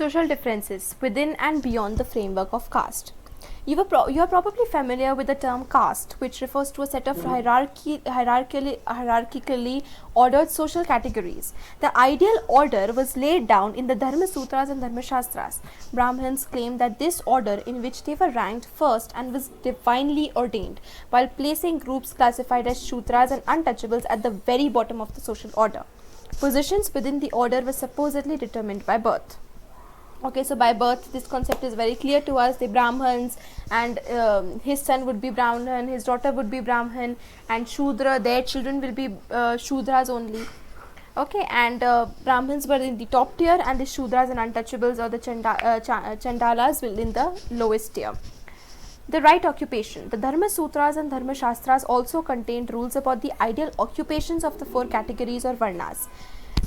Social differences within and beyond the framework of caste. You are probably familiar with the term caste, which refers to a set of hierarchically ordered social categories. The ideal order was laid down in the Dharma Sutras and Dharma Shastras. Brahmins claimed that this order, in which they were ranked first and was divinely ordained, while placing groups classified as Shudras and untouchables at the very bottom of the social order. Positions within the order were supposedly determined by birth. Okay, so by birth this concept is very clear to us. The Brahmins, and his son would be Brahman, his daughter would be Brahman, and Shudra, their children will be Shudras only. Okay, and Brahmins were in the top tier, and the Shudras and untouchables or the Chandalas will in the lowest tier. The right occupation. The Dharma Sutras and Dharma Shastras also contained rules about the ideal occupations of the four categories or Varnas.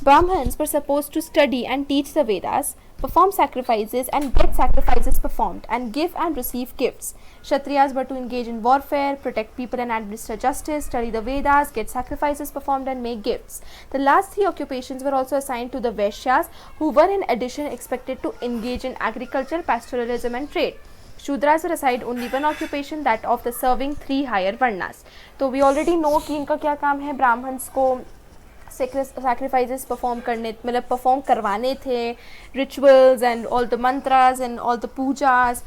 Brahmins were supposed to study and teach the Vedas, perform sacrifices and get sacrifices performed, and give and receive gifts. Kshatriyas were to engage in warfare, protect people and administer justice, study the Vedas, get sacrifices performed and make gifts. The last three occupations were also assigned to the Vaishyas, who were in addition expected to engage in agriculture, pastoralism and trade. Shudras were assigned only one occupation, that of the serving three higher Varnas. So we already know कि इनका क्या काम है, Brahmins को sacrifices perform करने मतलब perform करवाने थे, rituals and all the mantras and all the pujas.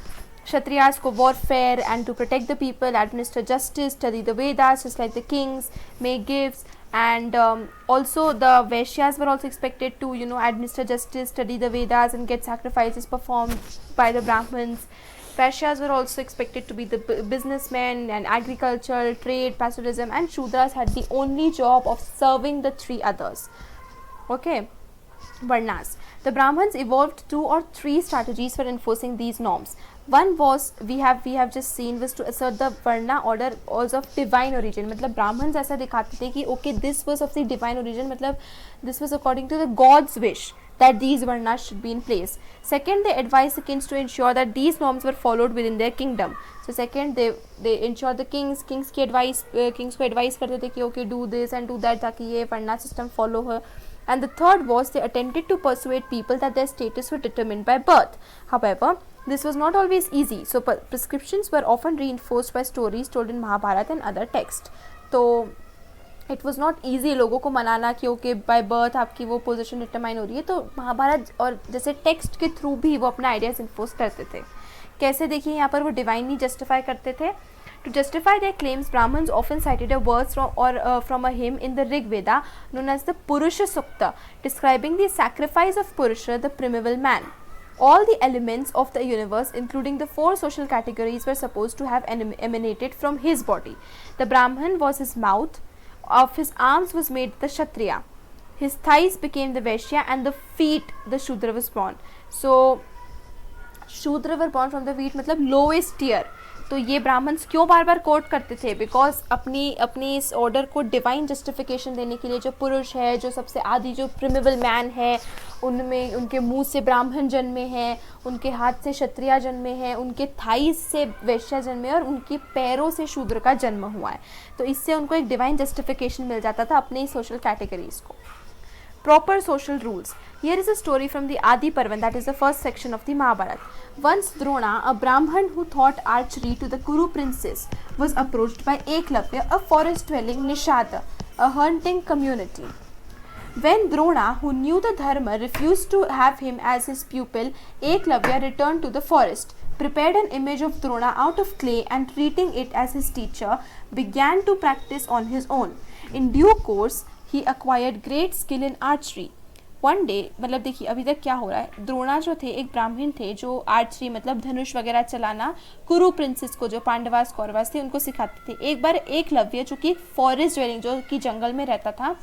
Kshatriyas को warfare and to protect the people, administer justice, study the Vedas just like the kings, make gifts, and also the Vaishyas were also expected to administer justice, study the Vedas and get sacrifices performed by the Brahmins. Vaishyas were also expected to be the businessmen and agriculture, trade, pastoralism, and Shudras had the only job of serving the three others. Okay, Varnas. The Brahmins evolved 2 or 3 strategies for enforcing these norms. One was we have just seen was to assert the Varna order was of divine origin. मतलब Brahmins ऐसा दिखाते थे कि okay, this was of the divine origin, मतलब this was according to the God's wish that these Varnas should be in place. Second, they advised the kings to ensure that these norms were followed within their kingdom. So second, they ensure the kings को advice करते थे कि okay, do this and do that ताकि ये Varna system follow her. And the third was they attempted to persuade people that their status was determined by birth. However, this was not always easy, so prescriptions were often reinforced by stories told in Mahabharata and other texts. So it was not easy लोगों को मनाना कि okay by birth आपकी वो position determine हो रही है. तो महाभारत और जैसे टेक्स्ट के थ्रू भी वो अपना आइडियाज इन्फोर्स करते थे. कैसे देखिए यहाँ पर वो डिवाइनली जस्टिफाई करते थे. To justify their claims Brahmins often cited a words from a hymn in the Rig Veda known as the Purusha Sukta describing the sacrifice of Purusha the primeval man. All the elements of the universe, including the 4 social categories, were supposed to have emanated from his body. The Brahman was his mouth, of his arms was made the Kshatriya, his thighs became the Vaishya, and the feet the Shudra was born. So Shudra were born from the feet मतलब lowest tier. तो ये Brahmins क्यों बार बार coat करते थे? Because अपनी इस order को divine justification देने के लिए जो पुरुष है, जो सबसे आदि जो प्रिमिवल मैन है, उनमें उनके मुंह से ब्राह्मण जन्मे हैं, उनके हाथ से क्षत्रिय जन्मे हैं, उनके थाइस से वैश्य जन्मे और उनके पैरों से शूद्र का जन्म हुआ है. तो इससे उनको एक डिवाइन जस्टिफिकेशन मिल जाता था अपने सोशल कैटेगरीज को. Proper social rules. Here is a story from the Adi Parvan, that is the first section of the Mahabharata. Once Drona, a Brahman who taught archery to the Kuru princess, was approached by Eklavya, a forest-dwelling Nishada, a hunting community. When Drona, who knew the dharma, refused to have him as his pupil, Eklavya returned to the forest, prepared an image of Drona out of clay and treating it as his teacher, began to practice on his own. In due course, he acquired great skill in archery. One day, मतलब देखिए अभी तक क्या हो रहा है. द्रोणा जो थे एक ब्राह्मण थे जो आर्चरी मतलब धनुष वगैरह चलाना कुरु प्रिंसेस को, जो पांडवास कौरवास थे, उनको सिखाते थे. एक बार एकलव्य जो कि फॉरेस्ट ड्वेलिंग जो कि जंगल में रहता था,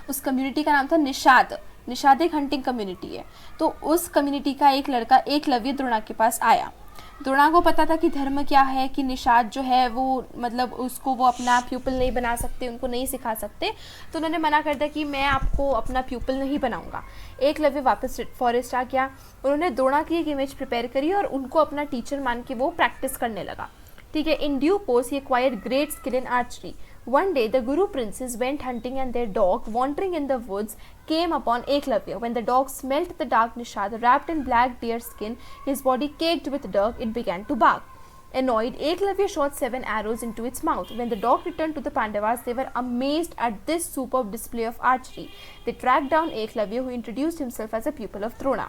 उस कम्युनिटी का नाम था निषाद. निषाद एक हंटिंग कम्युनिटी है. तो उस कम्युनिटी का एक लड़का एकलव्य द्रोणा के पास आया. द्रोणा को पता था कि धर्म क्या है, कि निषाद जो है वो मतलब उसको वो अपना प्यूपल नहीं बना सकते, उनको नहीं सिखा सकते. तो उन्होंने मना कर दिया कि मैं आपको अपना प्यूपल नहीं बनाऊंगा. एकलव्य वापस फॉरेस्ट आ गया. उन्होंने द्रोणा की एक इमेज प्रिपेयर करी और उनको अपना टीचर मान के वो प्रैक्टिस करने लगा. ठीक है. इन due course he acquired great skill in archery. One day, the Guru princes went hunting and their dog, wandering in the woods, came upon Eklavya. When the dog smelt the dark Nishad wrapped in black deer skin, his body caked with dirt, it began to bark. Annoyed, Eklavya shot 7 arrows into its mouth. When the dog returned to the Pandavas, they were amazed at this superb display of archery. They tracked down Eklavya, who introduced himself as a pupil of Drona.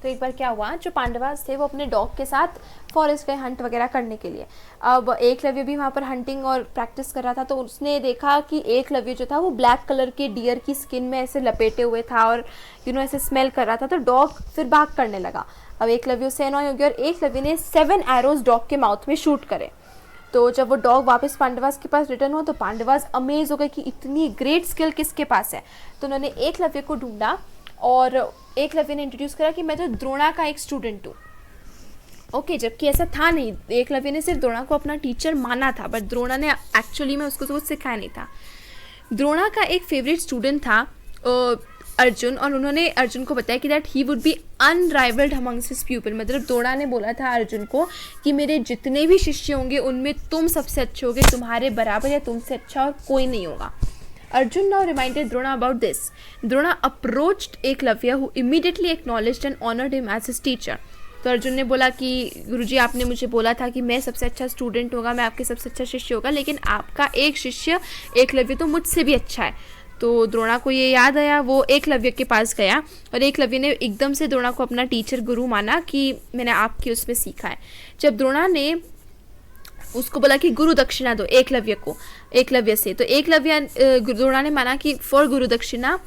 तो एक बार क्या हुआ, जो पांडवास थे वो अपने dog के साथ फॉरेस्ट गए हंट वगैरह करने के लिए. अब एकलव्य भी वहाँ पर हंटिंग और प्रैक्टिस कर रहा था, तो उसने देखा कि एकलव्य जो था वो ब्लैक कलर के डियर की स्किन में ऐसे लपेटे हुए था और ऐसे स्मेल कर रहा था. तो डॉग फिर भाग करने लगा. अब एकलव्य उससे अनॉय हो गया और एकलव्य ने 7 एरोज डॉग के माउथ में शूट करे. तो जब वो डॉग वापस पांडवास के पास रिटर्न हुआ तो पांडवास अमेज हो गए कि इतनी ग्रेट स्किल किसके पास है. तो उन्होंने एकलव्य को ढूंढा और एकलव्य ने इंट्रोड्यूस करा कि मैं तो द्रोणा का एक स्टूडेंट हूँ. ओके, जबकि ऐसा था नहीं. एकलव्य ने सिर्फ द्रोणा को अपना टीचर माना था, बट द्रोणा ने एक्चुअली में उसको कुछ सिखाया नहीं था. द्रोणा का एक फेवरेट स्टूडेंट था अर्जुन, और उन्होंने अर्जुन को बताया कि that he would be unrivalled amongst his प्यूपिल. मतलब द्रोणा ने बोला था अर्जुन को कि मेरे जितने भी शिष्य होंगे उनमें तुम सबसे अच्छे होगे, तुम्हारे बराबर या तुमसे अच्छा और कोई नहीं होगा. Arjun now reminded Drona about this. Drona approached Eklavya, who immediately acknowledged and honored him as his teacher. तो अर्जुन ने बोला कि गुरुजी आपने मुझे बोला था कि मैं सबसे अच्छा स्टूडेंट होगा, मैं आपके सबसे अच्छा शिष्य होगा, लेकिन आपका एक शिष्य एकलव्य तो मुझसे भी अच्छा है. तो द्रोणा को ये याद आया, वो एकलव्य के पास गया और एकलव्य ने एकदम से द्रोणा को अपना टीचर गुरु माना कि मैंने आपके उसमें सीखा है. जब द्रोणा ने उसको बोला कि गुरु दक्षिणा दो एकलव्य से, तो एकलव्य द्रोणा ने माना कि for guru dakshina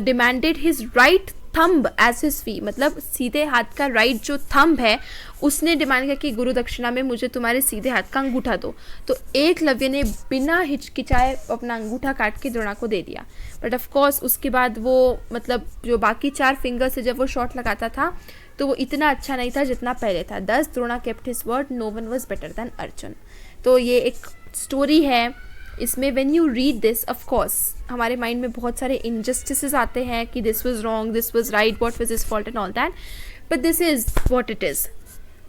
demanded his right thumb as his fee. मतलब सीधे हाथ का राइट जो थंब है उसने डिमांड किया कि गुरु दक्षिणा में मुझे तुम्हारे सीधे हाथ का अंगूठा दो. तो एकलव्य ने बिना हिचकिचाए अपना अंगूठा काट के द्रोणा को दे दिया. बट ऑफ कोर्स उसके बाद वो मतलब जो बाकी 4 फिंगर से जब वो शॉट लगाता था तो वो इतना अच्छा नहीं था जितना पहले था. Thus Drona kept his word, no one was better than Arjun. तो ये एक स्टोरी है. इसमें when you read this of course हमारे माइंड में बहुत सारे इनजस्टिसेस आते हैं कि this was wrong, this was right, what was his fault and all that, but this is what it is.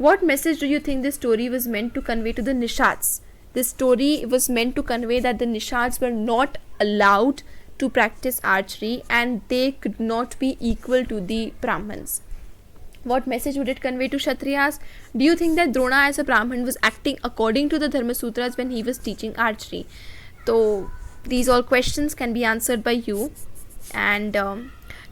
What message do you think this story was meant to convey to the Nishads? This story was meant to convey that the Nishads were not allowed to practice archery and they could not be equal to the Brahmins. What message would it convey to Kshatriyas? Do you think that Drona as a Brahmin was acting according to the Dharma Sutras when he was teaching archery? So these all questions can be answered by you. And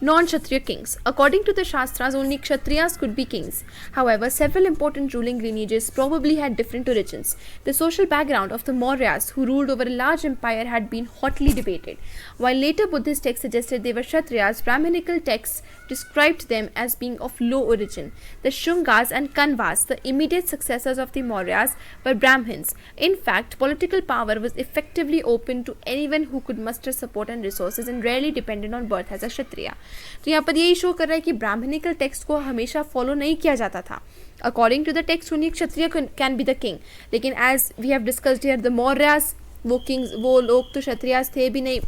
non-Kshatriya kings. According to the Shastras, only Kshatriyas could be kings. However, several important ruling lineages probably had different origins. The social background of the Mauryas, who ruled over a large empire, had been hotly debated. While later Buddhist texts suggested they were Kshatriyas, Brahminical texts described them as being of low origin. The Shungas and Kanvas, the immediate successors of the Mauryas, were Brahmins. In fact, political power was effectively open to anyone who could muster support and resources and rarely depended on birth as a Kshatriya. तो यहाँ पर यही show कर रहा है कि Brahminical text को हमेशा फॉलो नहीं किया जाता था. According to the text only Kshatriya can be the king, लेकिन as we have discussed here the Mauryas, वो किंग्स, वो लोग तो क्षत्रियास थे भी नहीं.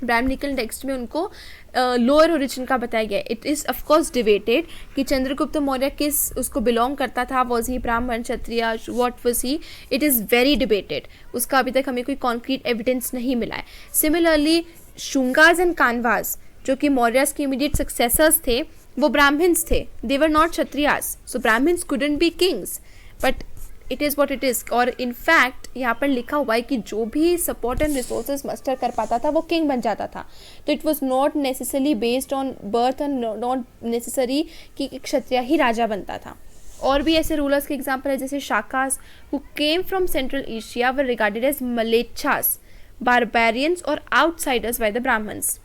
ब्राह्मणिकल टेक्स्ट में उनको लोअर ओरिजिन का बताया गया. इट इज़ ऑफकोर्स डिबेटेड कि चंद्रगुप्त मौर्य किस उसको बिलोंग करता था. Was he Brahmin, Kshatriya, what was he? It is very debated. उसका अभी तक हमें कोई कॉन्क्रीट एविडेंस नहीं मिला है. सिमिलरली शुंगाज एंड कानवास जो कि मौर्यास के इमीडिएट सक्सेसर्स थे वो ब्राह्मण्स थे. They were not Kshatriyas, so Brahmins couldn't be kings, but it is what it is. और इनफैक्ट यहाँ पर लिखा हुआ है कि जो भी सपोर्ट एंड रिसोर्सेज मस्टर कर पाता था वो किंग बन जाता था. तो it was not necessary based on birth and not necessary कि क्षत्रिय ही राजा बनता था. और भी ऐसे रूलर्स के एग्जाम्पल है जैसे Shakas, who came from Central Asia, were regarded as mlecchas, barbarians और आउटसाइडर्स बाय द ब्राह्मण्स.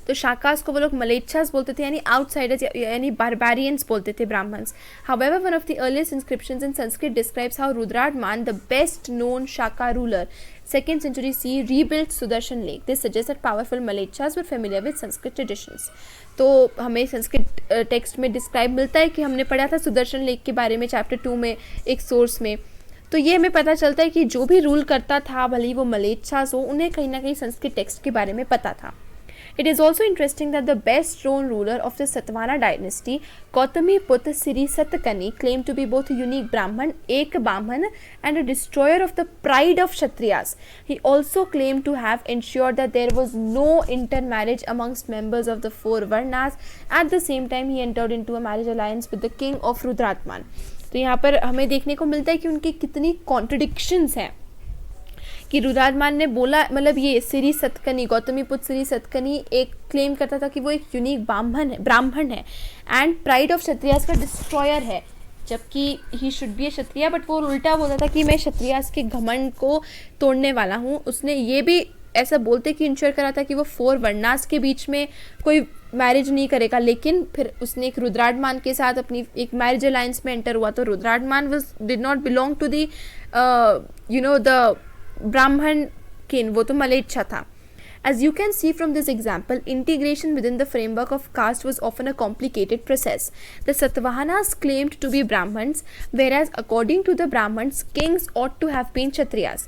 तो शाकास को वो लोग मलेच्छास बोलते थे, यानी आउटसाइडर्स यानी बारबेरियंस बोलते थे Brahmins. However one of the earliest inscriptions in Sanskrit describes how Rudradaman, the best known Shaka ruler, 2nd century CE, rebuilt Sudarshan Lake. This suggests that powerful Malechas were familiar with Sanskrit traditions. तो हमें Sanskrit text में describe मिलता है कि हमने पढ़ा था Sudarshan lake के बारे में चैप्टर 2 में एक सोर्स में. तो ये हमें पता चलता है कि जो भी रूल करता था भले ही वो मलेच्छास हो, उन्हें कहीं ना कहीं संस्कृत टेक्स्ट के बारे में पता था. It is also interesting that the best known ruler of the Satvana dynasty, Gautamiputra Sri Satakani, claimed to be both a unique Brahman, Ek Brahman, and a destroyer of the pride of Kshatriyas. He also claimed to have ensured that there was no intermarriage amongst members of the four Varnas. At the same time, he entered into a marriage alliance with the king of Rudratman. तो यहाँ पर हमें देखने को मिलता है कि उनकी कितनी कॉन्ट्रडिक्शंस हैं कि रुद्रादमान ने बोला, मतलब ये श्री सतकनी, गौतमीपुत्र श्री सतकनी एक क्लेम करता था कि वो एक यूनिक ब्राह्मण है एंड प्राइड ऑफ क्षत्रियास का डिस्ट्रॉयर है, जबकि he should be A Kshatriya, but वो उल्टा बोलता था कि मैं क्षत्रियास के घमंड को तोड़ने वाला हूँ. उसने ये भी ऐसा बोलते कि इंश्योर करा था कि वो फोर वर्णास के बीच में कोई मैरिज नहीं करेगा, लेकिन फिर उसने एक रुद्राडमान के साथ अपनी एक मैरिज अलायंस में एंटर हुआ. तो Rudradaman did not belong to the the Brahmin kin, वो तो मलेच्छा था. As you can see from this example, integration within the framework of caste was often a complicated process. The Satavahanas claimed to be Brahmins, whereas according to the Brahmins, kings ought to have been Kshatriyas.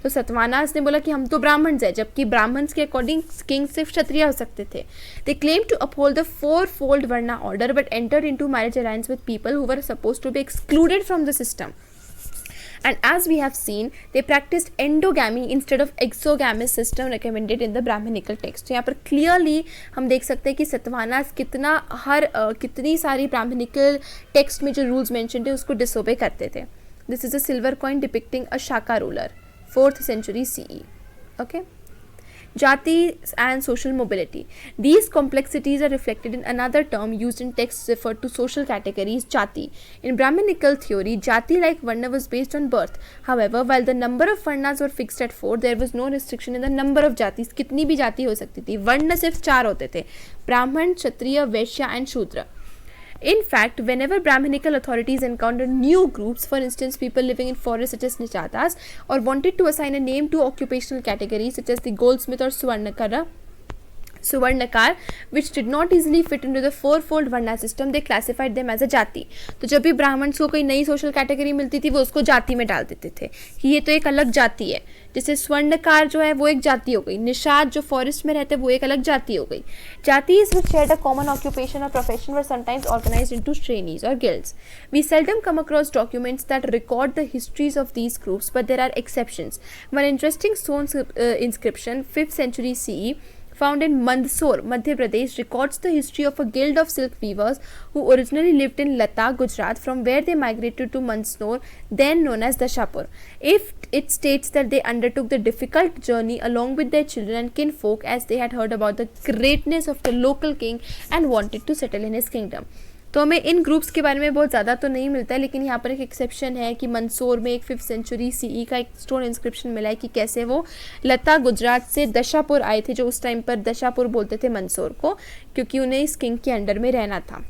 तो सतवानास ने बोला कि हम तो Brahmins हैं, जबकि Brahmins के according king सिर्फ क्षत्रिय हो सकते थे. They claim to uphold the four fold varna order but entered into marriage alliance with people who were supposed to be excluded from the system. And as we have seen, they practiced endogamy instead of exogamous system recommended in the Brahminical text. तो यहाँ पर clearly हम देख सकते हैं कि सतवानास कितनी सारी Brahminical text में जो rules mentioned है उसको disobey करते थे. This is a silver coin depicting a Shaka ruler, 4th century CE. Okay. Jati and social mobility. These complexities are reflected in another term used in texts referred to social categories, jati. In Brahminical theory, jati like varna was based on birth. However, while the number of varnas were fixed at 4, there was no restriction in the number of jatis. कितनी भी जाति हो सकती थी. वर्ण सिर्फ 4 होते थे, ब्राह्मण, क्षत्रिय, वैश्य and शूद्र. In fact, whenever Brahminical authorities encountered new groups, for instance people living in forests such as Nichatas, or wanted to assign a name to occupational categories such as the goldsmith or Suvarnakar, which did not easily fit into the four-fold Varna system, they classified them as a जाति. तो जब भी Brahmins को कोई नई social category मिलती थी वो उसको जाति में डाल देते थे कि ये तो एक अलग जाति है. जैसे स्वर्णकार जो है वो एक जाति हो गई, निषाद जो फॉरेस्ट में रहते वो एक अलग जाति हो गई. जातिज which shared a common occupation or profession were sometimes organized into श्रेणीज or guilds. We seldom come across documents that record the histories of these groups, but there are exceptions. One interesting stone inscription, 5th century CE, found in Mandsaur, Madhya Pradesh, records the history of a guild of silk weavers who originally lived in Lata, Gujarat, from where they migrated to Mandsaur, then known as Dashapur. It states that they undertook the difficult journey along with their children and kinfolk as they had heard about the greatness of the local king and wanted to settle in his kingdom. तो हमें इन groups के बारे में बहुत ज़्यादा तो नहीं मिलता है, लेकिन यहाँ पर एक एक्सेप्शन है कि मंदसौर में एक 5th सेंचुरी CE का एक स्टोन इंस्क्रिप्शन मिला है कि कैसे वो लता गुजरात से दशापुर आए थे, जो उस टाइम पर दशापुर बोलते थे मंदसौर को, क्योंकि उन्हें इस किंग के अंडर में रहना था.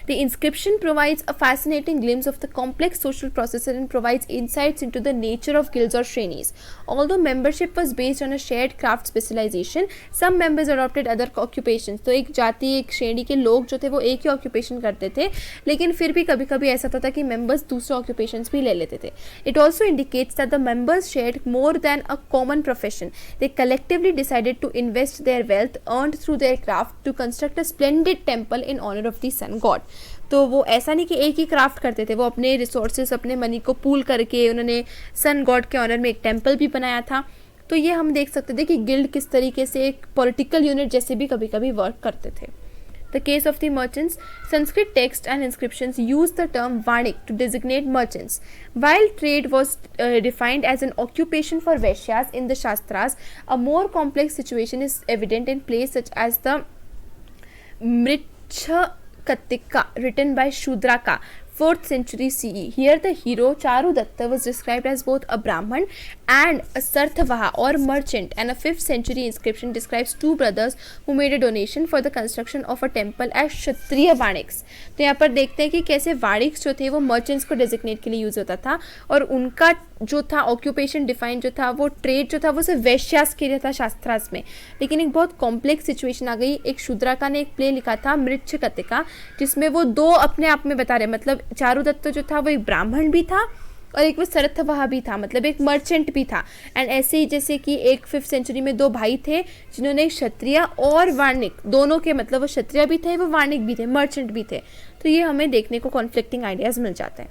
The inscription provides a fascinating glimpse of the complex social process and provides insights into the nature of guilds or shrenis. Although membership was based on a shared craft specialization, some members adopted other occupations. तो एक जाति, एक श्रेणी के लोग जो थे वो एक ही ऑक्यूपेशन करते थे, लेकिन फिर भी कभी कभी ऐसा होता था कि members दूसरे occupations भी ले लेते थे. It also indicates that the members shared more than a common profession. They collectively decided to invest their wealth earned through their craft to construct a splendid temple in honor of the sun god. तो वो ऐसा नहीं कि एक ही craft करते थे, वो अपने रिसोर्सेज, अपने मनी को पूल करके उन्होंने सन गॉड के ऑनर में एक टेम्पल भी बनाया था. तो ये हम देख सकते थे कि गिल्ड किस तरीके से एक पॉलिटिकल यूनिट जैसे भी कभी कभी वर्क करते थे. The case of the merchants, Sanskrit texts and inscriptions use the term vanik to designate merchants. While trade was defined as an occupation for Vaishyas in the Shastras, a more complex situation is evident in plays such as the Mricha Katika, written by Shudraka, 4th century CE. Here the hero Charudatta was described as both a Brahman and a Sarthavaha or merchant, and a 5th century inscription describes two brothers who made a donation for the construction of a temple as Kshatriya Vaniks. तो यहाँ पर देखते हैं कि कैसे वाणिक्स जो थे वो मर्चेंट्स को डेजिग्नेट के लिए यूज़ होता था, और उनका जो था ऑक्यूपेशन डिफाइन जो था वो ट्रेड जो था वो सिर्फ वैश्यास के लिए था शास्त्रास में. लेकिन एक बहुत कॉम्प्लेक्स सिचुएशन आ गई. एक शूद्राका ने एक प्ले लिखा था मृच्छ कतिका, जिसमें वो दो अपने आप में बता रहे, मतलब चारुदत्त जो था वो एक ब्राह्मण भी था और एक वो सरथवहा भी था, मतलब एक मर्चेंट भी था। एंड ऐसे ही जैसे कि एक 5th सेंचुरी में 2 भाई थे जिन्होंने क्षत्रिय और वाणिक दोनों के, मतलब वो क्षत्रिय भी थे, वो वाणिक भी थे, मर्चेंट भी थे। तो ये हमें देखने को कॉन्फ्लिक्टिंग आइडियाज़ मिल जाते हैं.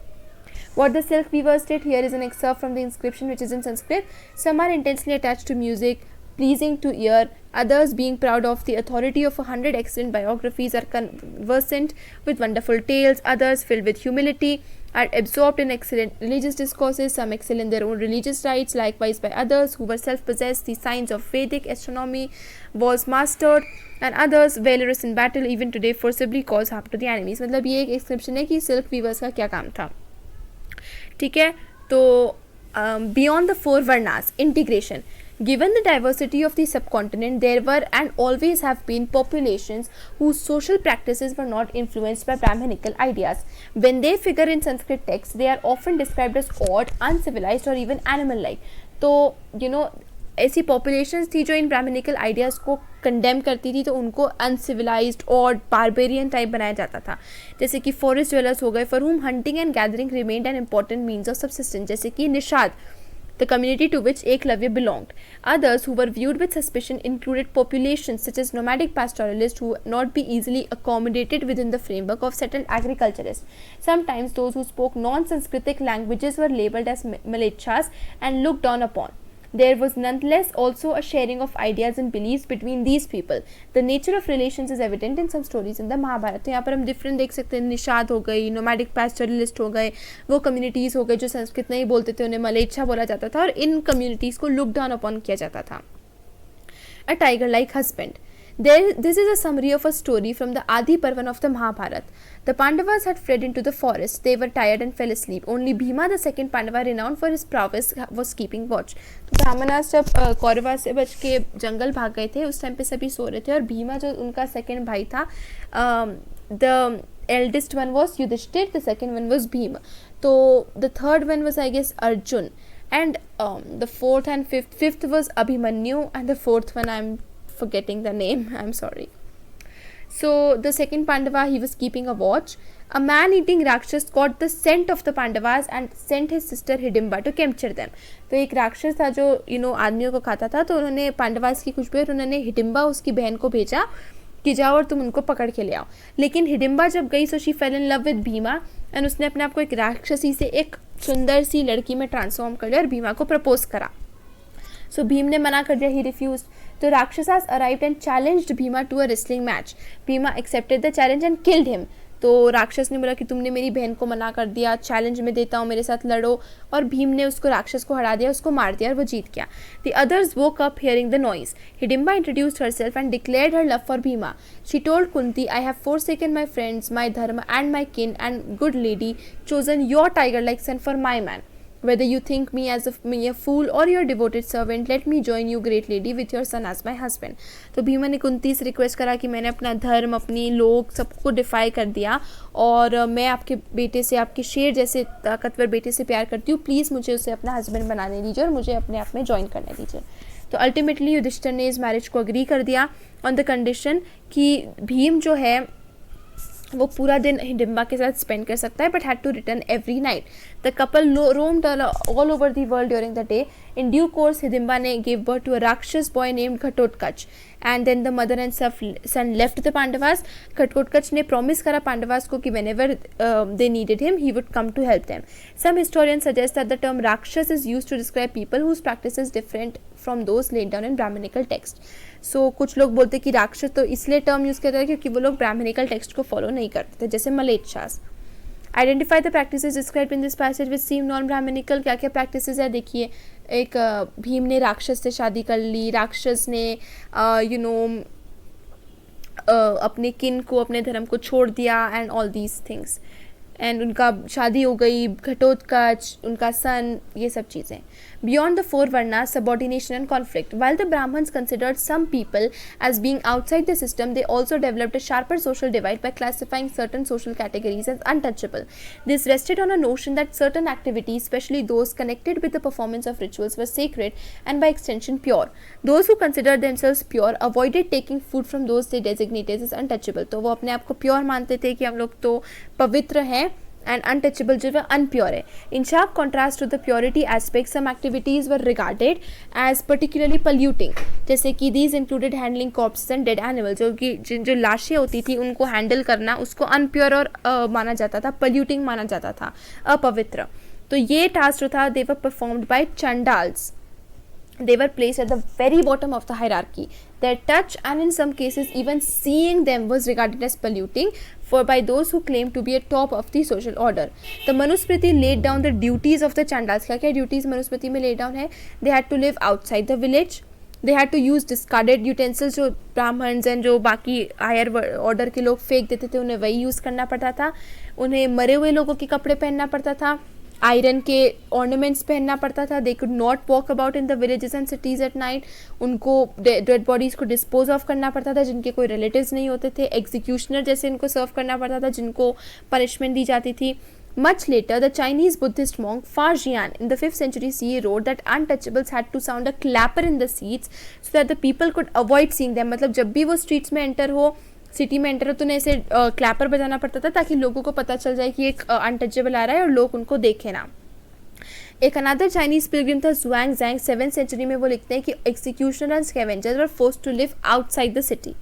What the silk weavers did here is an excerpt from the inscription, which is in Sanskrit. Some are intensely attached to music, pleasing to ear. Others, being proud of the authority of 100 excellent biographies, are conversant with wonderful tales. Others, filled with humility, are absorbed in excellent religious discourses. Some excel in their own religious rites. Likewise, by others who were self-possessed, the science of Vedic astronomy was mastered. And others, valorous in battle, even today forcibly cause harm to the enemies. मतलब ये एक inscription है कि silk weavers का क्या काम था. ठीक है, तो beyond the 4 varnas integration. Given the diversity of the subcontinent, there were and always have been populations whose social practices were not influenced by Brahminical ideas. When they figure in Sanskrit texts, they are often described as odd, uncivilized, or even animal-like. तो ऐसी populations थी जो इन Brahminical ideas को condemn करती थी, तो उनको uncivilised और बारबेरियन टाइप बनाया जाता था. जैसे कि फॉरेस्ट ड्वेलर्स हो गए, फॉर हुम hunting and gathering remained an important means of subsistence, जैसे कि Nishad, the community to which Eklavya belonged. Others who were viewed with suspicion included populations such as nomadic pastoralists who would not be easily accommodated within the framework of settled agriculturists. Sometimes those who spoke non-Sanskritic languages were labeled as Malechas and looked down upon. There was nonetheless also a sharing of ideas and beliefs between these people. The nature of relations is evident in some stories in the Mahabharata. तो यहाँ पर हम different देख सकते हैं, निषाद हो गई, nomadic पैस्टोरलिस्ट हो गए, वो कम्युनिटीज़ हो गए जो संस्कृत नहीं बोलते थे, उन्हें मलेच्छा बोला जाता था, और इन कम्युनिटीज़ को लुक डाउन अपॉन किया जाता था. A tiger like husband. This is a summary of a story from the Adi Parvan of the Mahabharata. The Pandavas had fled into the forest. They were tired and fell asleep. Only Bhima, the second Pandava, renowned for his prowess, was keeping watch. तो ब्राह्मणास जब कौरवा से बच के जंगल भाग गए थे, उस time पे सभी सो रहे थे, और भीमा जो उनका सेकंड भाई था, the eldest one was Yudhishthir, the second one was Bhima. तो the third one was, I guess, Arjun, and the fourth and fifth was Abhimanyu, and the fourth one I'm forgetting the name, I'm sorry. So the second Pandava, he was keeping a watch. A man-eating Rakshas caught the scent of the Pandavas and sent his sister Hidimba to capture them. तो एक राक्षस था जो आदमियों को खाता था, तो उन्होंने पांडवास की खुशबू, और उन्होंने हिडिम्बा उसकी बहन को भेजा कि जाओ और तुम उनको पकड़ के ले आओ. लेकिन हिडिम्बा जब गई, so she fail in love with Bhima, and उसने अपने आप को एक राक्षसी से एक सुंदर सी लड़की में ट्रांसफॉर्म कर लिया और भीमा को प्रपोज करा. सो भीम ने मना कर दिया, ही रिफ्यूज्ड. तो rakshasas arrived and challenged Bhima to a wrestling match. Bhima accepted the challenge and killed him. तो राक्षस ने बोला कि तुमने मेरी बहन को मना कर दिया, चैलेंज में देता हूँ, मेरे साथ लड़ो, और भीम ने उसको राक्षस को हरा दिया, उसको मार दिया, और वो जीत गया. The others woke up hearing the noise. Hidimba introduced herself and declared her love for Bhima. She told Kunti, I have forsaken my friends, my dharma and my kin, and good lady, chosen your tiger like son for my man. Whether you think me as a fool or your devoted servant, let me join you, great lady, with your son as my husband. तो भीमा ने कुंती से request करा कि मैंने अपना धर्म, अपनी लोग, सबको डिफाई कर दिया, और मैं आपके बेटे से, आपके शेर जैसे ताकतवर बेटे से प्यार करती हूँ, प्लीज़ मुझे उसे अपना हस्बैंड बनाने दीजिए और मुझे अपने आप में ज्वाइन करने दीजिए. तो अल्टीमेटली युधिष्ठिर ने इस मैरिज को अग्री कर दिया ऑन द कंडीशन कि भीम जो है वो पूरा दिन हिडिम्बा के साथ स्पेंड कर सकता है, but had to return every night. The couple roamed all over the world during the day. In due course Hidimba ने give birth to a rakshasa boy named Ghatotkacha, and then the mother and son left the Pandavas. Ghatotkacha ने promise करा पांडवास को कि whenever they needed him, he would come to help them. Some historians suggest that the term rakshasa is used to describe people whose practices different from those laid down in Brahminical text. So कुछ लोग बोलते हैं कि राक्षस तो इसलिए term use करते हैं क्योंकि वो लोग ब्राह्मणिकल टेक्स्ट को फॉलो नहीं करते थे, जैसे mlecchas. Identify the practices described in this passage which seem non Brahminical. क्या क्या प्रैक्टिसेस है देखिए. एक भीम ने राक्षस से शादी कर ली, राक्षस ने अपने किन को, अपने धर्म को छोड़ दिया, and all these things, and उनका शादी हो गई, घटोत्कच, उनका सन, ये सब चीज़ें. Beyond the 4 varnas, subordination and conflict. While the Brahmins considered some people as being outside the system, they also developed a sharper social divide by classifying certain social categories as untouchable. This rested on a notion that certain activities, especially those connected with the performance of rituals, were sacred and by extension pure. Those who considered themselves pure avoided taking food from those they designated as untouchable. तो वो अपने आप को pure मानते थे कि हम लोग तो पवित्र हैं, एंड अनटचेबल जो है अनप्योर है. In sharp contrast to the purity aspect some activities were regarded as particularly polluting, जैसे कि these included handling corpse and dead animal, जो कि जो लाशें होती थी उनको हैंडल करना उसको अनप्योर और माना जाता था, पल्यूटिंग माना जाता था, अपवित्र. तो ये टास्क जो था they were performed by Chandals. They were placed at the very bottom of the hierarchy. Their touch and in some cases even seeing them was regarded as polluting for by those who claimed to be at top of the social order. The Manusmriti laid down the duties of the Chandals. क्या क्या duties Manusmriti में laid down है? They had to live outside the village. They had to use discarded utensils जो Brahmins and जो बाकी higher order के लोग फेंक देते थे उन्हें वही यूज़ करना पड़ता था. उन्हें मरे हुए लोगों के कपड़े पहनना पड़ता था, आयरन के ऑर्नामेंट्स पहनना पड़ता था. They could not walk about in the villages and cities at night. उनको डेड बॉडीज़ को डिस्पोज ऑफ करना पड़ता था जिनके कोई रिलेटिव्स नहीं होते थे. एग्जीक्यूशनर जैसे इनको सर्व करना पड़ता था जिनको पनिशमेंट दी जाती थी. Much later, the Chinese Buddhist monk Fa Jian in the 5th century CE wrote that untouchables had to sound a clapper in the streets so that the people could avoid seeing them. मतलब जब भी वो streets में enter हो, city में enter हो, तो उन्हें ऐसे क्लैपर बजाना पड़ता था ताकि लोगों को पता चल जाए कि एक अनटचेबल आ रहा है और लोग उनको देखें ना. एक अनदर चाइनीज पिलग्रिम था जुआंग जैंग 7th सेंचुरी में. वो लिखते हैं कि executioner and scavengers were forced to live outside the city.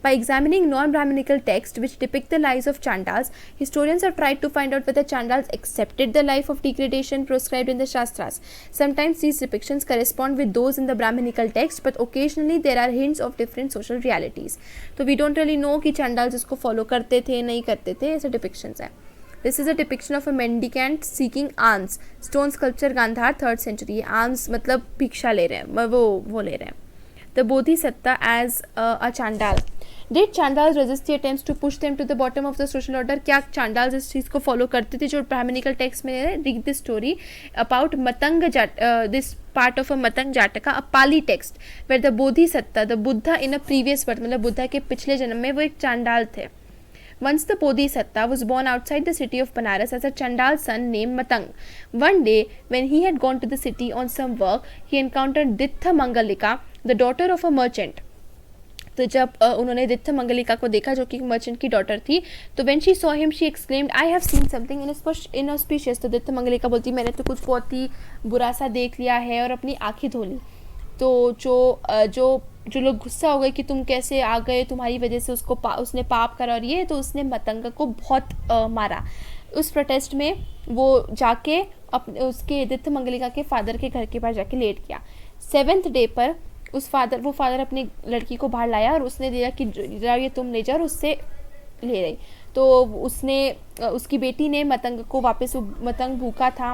By examining non-Brahminical texts which depict the lives of Chandals, historians have tried to find out whether Chandals accepted the life of degradation prescribed in the Shastras. Sometimes these depictions correspond with those in the Brahminical text, but occasionally there are hints of different social realities. So we don't really know कि Chandals इसको follow करते थे नहीं करते थे, ऐसे depictions हैं. This is a depiction of a mendicant seeking alms. Stone sculpture Gandhar 3rd century. Alms मतलब भिक्षा ले रहे हैं, वो ले रहे हैं. The Bodhisatta as a Chandal. Did Chandals resist the attempts to push them to the bottom of the social order? क्या Chandals इस चीज़ को follow करते थे जो ब्राह्मणिकल टेक्स्ट में है? Read this story about Matanga this part of a Matang Jataka, a Pali text where the Bodhisatta, the Buddha in a previous birth, मतलब बुद्धा के पिछले जन्म में वो एक चांडाल थे. Once the Bodhisatta was born outside the city of Banaras as a Chandal son named Matang. One day, when he had gone to the city on some work, he encountered Dittha Mangalika, the daughter of a merchant. तो जब उन्होंने दित्थ मंगलिका को देखा जो कि merchant की daughter थी, तो when she saw him she exclaimed I have seen something inauspicious. तो दित्थ मंगलिका बोलती मैंने तो कुछ बहुत ही बुरा सा देख लिया है और अपनी आँखें धो ली. तो जो लोग गुस्सा हो गए कि तुम कैसे आ गए, तुम्हारी वजह से उसने पाप करा और ये, तो उसने मतंग को बहुत मारा. उस प्रोटेस्ट में वो जाके उसके दित्थ मंगलिका के फादर के घर के पास जाके लेट गया. 7th डे पर वो फादर अपनी लड़की को बाहर लाया और उसने दिया कि ये तुम ले जाओ, और उससे ले रही. तो उसकी बेटी ने मतंग को वापस, मतंग भूखा था,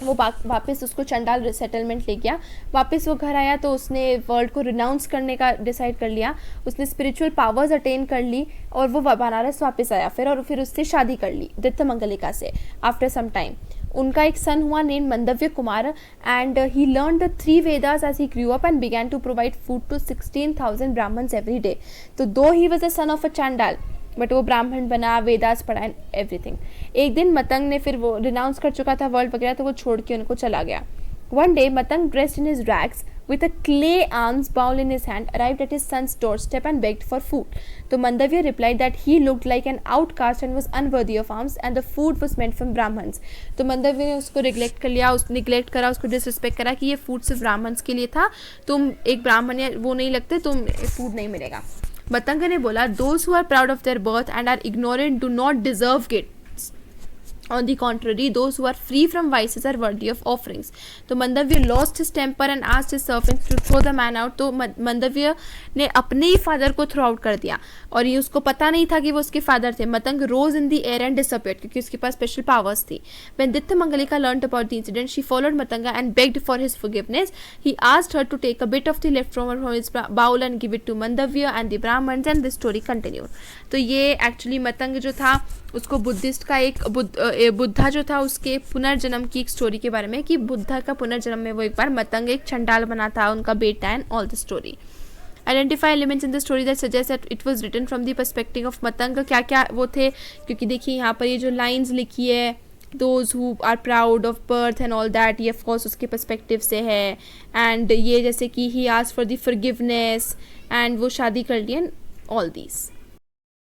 वो वापस उसको चंडाल सेटलमेंट ले गया. वापस वो घर आया तो उसने वर्ल्ड को रिनाउंस करने का डिसाइड कर लिया. उसने स्पिरिचुअल पावर्स अटेन कर ली और वो बनारस वापस आया फिर उससे शादी कर ली दित्थ मंगलिका से. आफ्टर सम टाइम उनका एक सन हुआ name Mandavya Kumar and he learn the 3 Vedas as he grew up and began to provide food to 16,000 Brahmins every day. तो दो he was a son of a चांडाल, बट वो ब्राह्मण बना, वेदास पढ़ा एंड एवरीथिंग. एक दिन मतंग ने फिर वो रिनाउंस कर चुका था वर्ल्ड वगैरह, तो वो छोड़ के उनको चला गया. One day Matang dressed in his rags with a clay alms bowl in his hand arrived at his son's doorstep and begged for food. So Mandavya replied that he looked like an outcast and was unworthy of alms and the food was meant from Brahmins. तो मंदव्य ने उसको neglect कर लिया, neglect करा, उसको disrespect करा कि ये फूड सिर्फ ब्राह्मण्स के लिए था, तुम एक ब्राह्मण या वो नहीं लगते, तुम फूड नहीं मिलेगा. मतंग ने बोला those who are proud of their birth and are ignorant do not deserve it. On the contrary, those who are free from vices are worthy of offerings. तो मंदव्य lost his temper and asked his servants to throw the man out. तो मंदव्य ने अपने ही father को throw out कर दिया और ये उसको पता नहीं था कि वो उसके फादर थे. Matang rose in the air and disappeared क्योंकि उसके पास स्पेशल पावर्स थी. When Dittha Mangalika learned about the incident, she followed Matanga and begged for his forgiveness. He asked her to take a bit of the leftover from his bowl and give it to Mandavya and the Brahmins, and the story continued. तो ये actually Matang जो था उसको Buddhist का एक बुद्धा जो था उसके पुनर्जन्म की एक स्टोरी के बारे में, कि बुद्धा का पुनर्जन्म में वो एक बार मतंग एक चंडाल बना था, उनका बेटा, and all the story. Identify elements in the story that suggest that it was written from the perspective of Matang. क्या क्या वो थे, क्योंकि देखिए यहाँ पर ये जो लाइन्स लिखी है, those who are proud of birth and all that, ये ऑफकोर्स उसके पर्सपेक्टिव से है. एंड ये जैसे कि he asked for the forgiveness and वो शादी कर ली एंड ऑल दीज.